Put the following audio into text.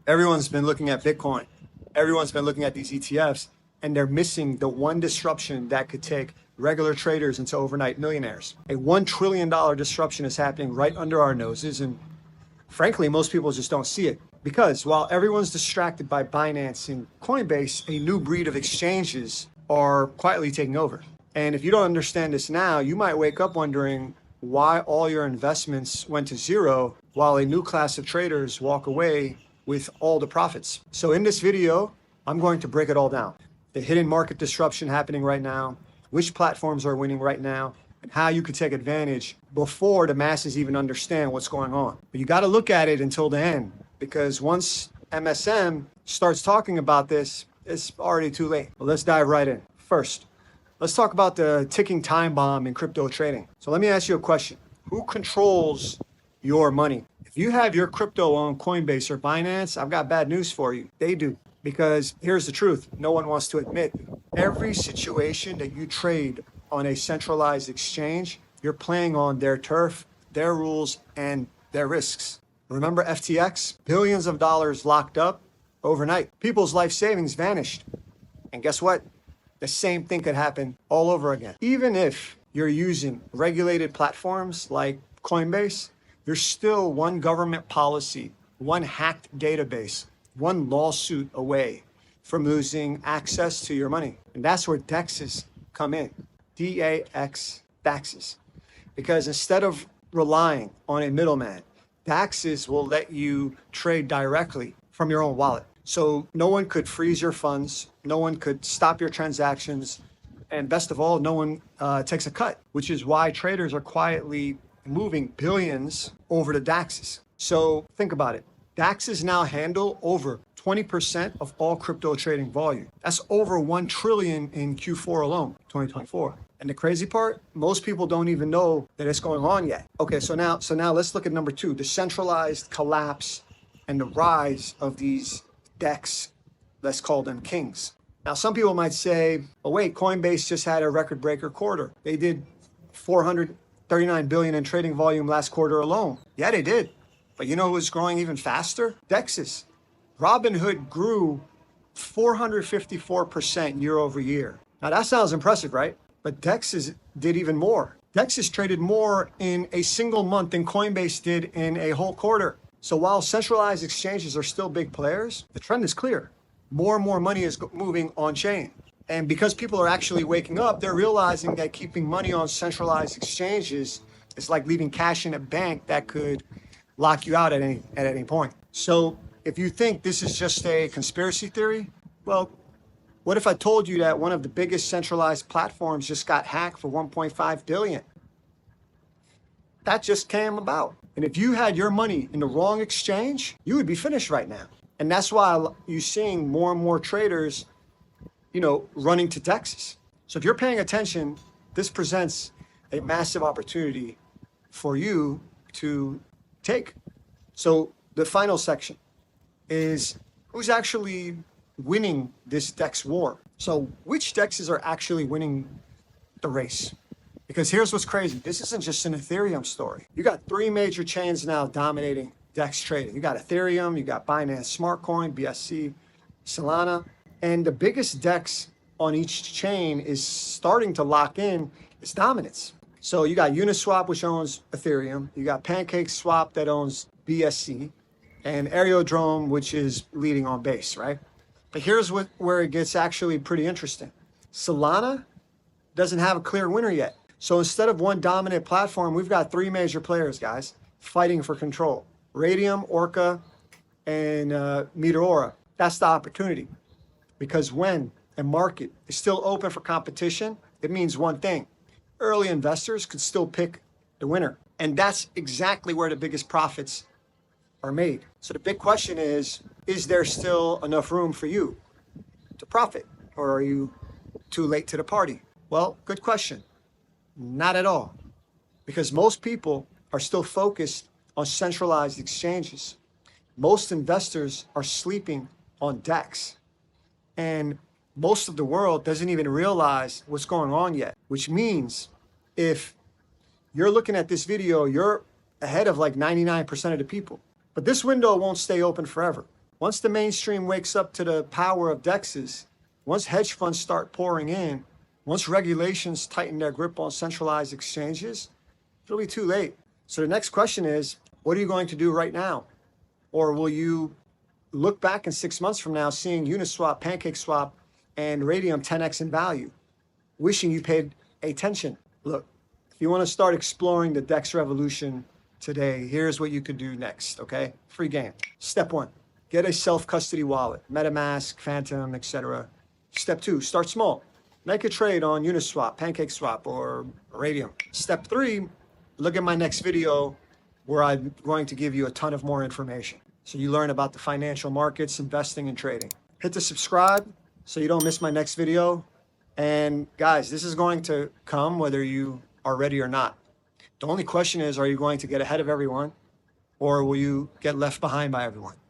Everyone's been looking at Bitcoin. Everyone's been looking at these ETFs, and they're missing the one disruption that could take regular traders into overnight millionaires. A $1 trillion disruption is happening right under our noses, and frankly, most people just don't see it. Because while everyone's distracted by Binance and Coinbase, a new breed of exchanges are quietly taking over. And if you don't understand this now, you might wake up wondering why all your investments went to zero while a new class of traders walk away with all the profits. So in this video, I'm going to break it all down. The hidden market disruption happening right now, which platforms are winning right now, and how you could take advantage before the masses even understand what's going on. But you got to look at it until the end, because once MSM starts talking about this, it's already too late. But let's dive right in. First, let's talk about the ticking time bomb in crypto trading. So let me ask you a question. Who controls your money? If you have your crypto on Coinbase or Binance, I've got bad news for you. They do. Because here's the truth, no one wants to admit. Every situation that you trade on a centralized exchange, you're playing on their turf, their rules, and their risks. Remember FTX? Billions of dollars locked up overnight. People's life savings vanished. And guess what? The same thing could happen all over again. Even if you're using regulated platforms like Coinbase, there's still one government policy, one hacked database, one lawsuit away from losing access to your money. And that's where DEXs come in. D-A-X, DEXs. Because instead of relying on a middleman, DEXs will let you trade directly from your own wallet. So no one could freeze your funds, no one could stop your transactions, and best of all, no one takes a cut, which is why traders are quietly moving billions over to DEXs. So think about it. DEXs now handle over 20% of all crypto trading volume. That's over 1 trillion in Q4 alone, 2024. And the crazy part, most people don't even know that it's going on yet. Okay, so now let's look at number 2, the centralized collapse and the rise of these DEX, let's call them kings. Now, some people might say, oh wait, Coinbase just had a record breaker quarter. They did 439 billion in trading volume last quarter alone. Yeah, they did. But you know who's growing even faster? DEXs. Robinhood grew 454% year over year. Now that sounds impressive, right? But DEXs did even more. DEXs traded more in a single month than Coinbase did in a whole quarter. So while centralized exchanges are still big players, the trend is clear. More and more money is moving on chain. And because people are actually waking up, they're realizing that keeping money on centralized exchanges is like leaving cash in a bank that could lock you out at any point. So if you think this is just a conspiracy theory, well, what if I told you that one of the biggest centralized platforms just got hacked for 1.5 billion? That just came about. And if you had your money in the wrong exchange, you would be finished right now. And that's why you're seeing more and more traders, running to DEXs. So if you're paying attention, this presents a massive opportunity for you to take. So the final section is who's actually winning this DEX war. So which DEXs are actually winning the race? Because here's what's crazy. This isn't just an Ethereum story. You got 3 major chains now dominating DEX trading. You got Ethereum, you got Binance Smart Coin, BSC, Solana, and the biggest DEX on each chain is starting to lock in its dominance. So you got Uniswap, which owns Ethereum. You got pancakeswap that owns BSC, and Aerodrome, which is leading on Base, right? But here's where it gets actually pretty interesting. Solana doesn't have a clear winner yet. So instead of one dominant platform, we've got 3 major players, guys, fighting for control. Radium, Orca, and Midora. That's the opportunity. Because when a market is still open for competition, it means one thing. Early investors could still pick the winner. And that's exactly where the biggest profits are made. So the big question is there still enough room for you to profit? Or are you too late to the party? Well, good question. Not at all. Because most people are still focused on centralized exchanges. Most investors are sleeping on DEX. And most of the world doesn't even realize what's going on yet, which means if you're looking at this video, you're ahead of like 99% of the people. But this window won't stay open forever. Once the mainstream wakes up to the power of DEXs, once hedge funds start pouring in, once regulations tighten their grip on centralized exchanges, it'll be too late. So the next question is, what are you going to do right now? Or will you look back in 6 months from now seeing Uniswap, pancakeswap, and radium 10x in value, wishing you paid attention? Look, if you want to start exploring the DEX revolution today, here's what you could do next, okay? Free game. Step 1, get a self-custody wallet, metamask, phantom, etc. Step 2, start small. Make a trade on Uniswap, pancakeswap, or radium. Step 3, look at my next video where I'm going to give you a ton of more information, so you learn about the financial markets, investing, and trading. Hit the subscribe so you don't miss my next video. And guys, this is going to come whether you are ready or not. The only question is, are you going to get ahead of everyone, or will you get left behind by everyone?